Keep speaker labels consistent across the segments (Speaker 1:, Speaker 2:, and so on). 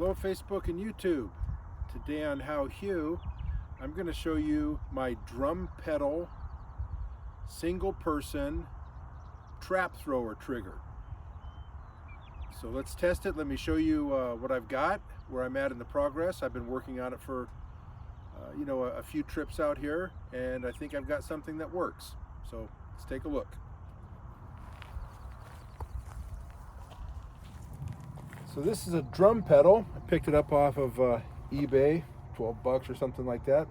Speaker 1: Hello Facebook and YouTube. Today on How Hugh, I'm going to show you my drum pedal single person trap thrower trigger. So let's test it. Let me show you what I've got, where I'm at in the progress. I've been working on it for a few trips out here, and I think I've got something that works. So let's take a look. So this is a drum pedal. I picked it up off of eBay, 12 bucks or something like that.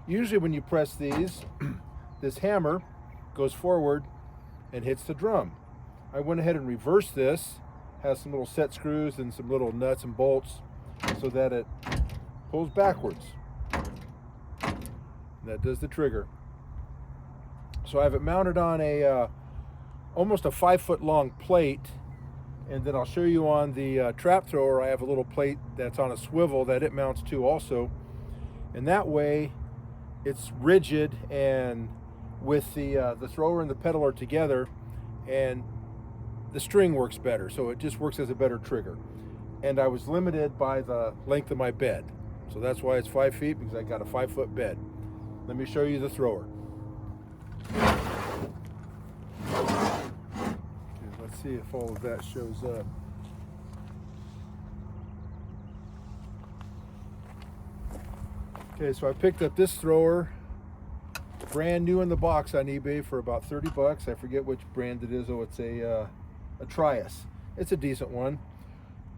Speaker 1: Usually when you press these, this hammer goes forward and hits the drum. I went ahead and reversed this. Has some little set screws and some little nuts and bolts so that it pulls backwards. And that does the trigger. So I have it mounted on a almost a 5-foot long plate. And then I'll show you on the trap thrower, I have a little plate that's on a swivel that it mounts to also. And that way it's rigid, and with the thrower and the pedal are together, and the string works better. So it just works as a better trigger. And I was limited by the length of my bed. So that's why it's 5 feet, because I got a 5-foot bed. Let me show you the thrower. Let's see if all of that shows up. Okay, so I picked up this thrower, brand new in the box on eBay for about 30 bucks. I forget which brand it is. Oh, it's a Trias. It's a decent one.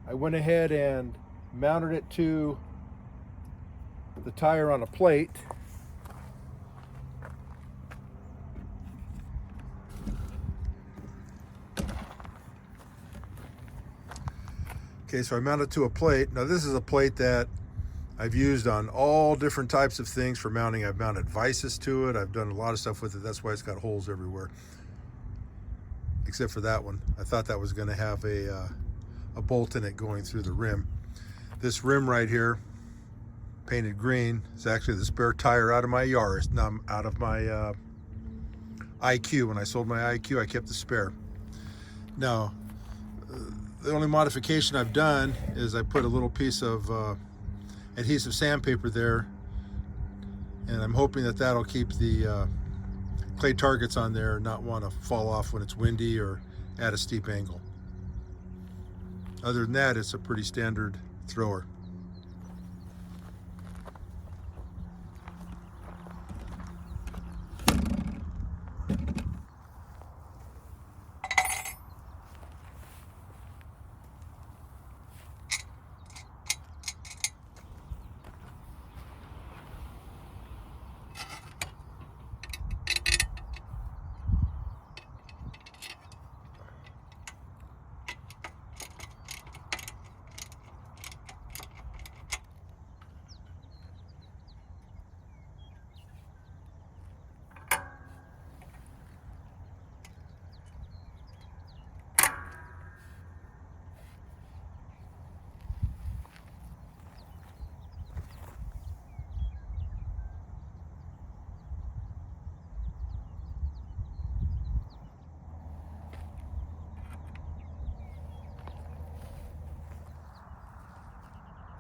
Speaker 1: I went ahead and mounted it to the tire on a plate. Okay, so I mounted to a plate. Now this is a plate that I've used on all different types of things for mounting. I've mounted vices to it. I've done a lot of stuff with it. That's why it's got holes everywhere, except for that one. I thought that was going to have a bolt in it going through the rim. This rim right here, painted green, is actually the spare tire out of my Yaris, out of my IQ. When I sold my IQ, I kept the spare. Now, the only modification I've done is I put a little piece of adhesive sandpaper there, and I'm hoping that that'll keep the clay targets on there and not want to fall off when it's windy or at a steep angle. Other than that, it's a pretty standard thrower.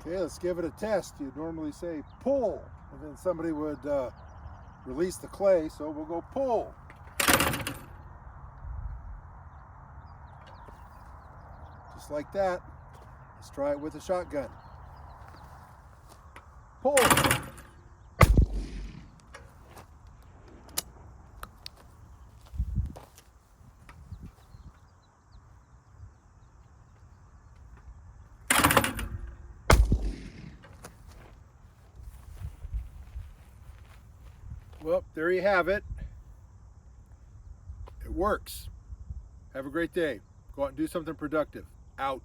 Speaker 1: Okay, let's give it a test. You'd normally say pull, and then somebody would release the clay, so we'll go pull. Just like that. Let's try it with a shotgun. Pull. Well, there you have it. It works. Have a great day. Go out and do something productive. Out.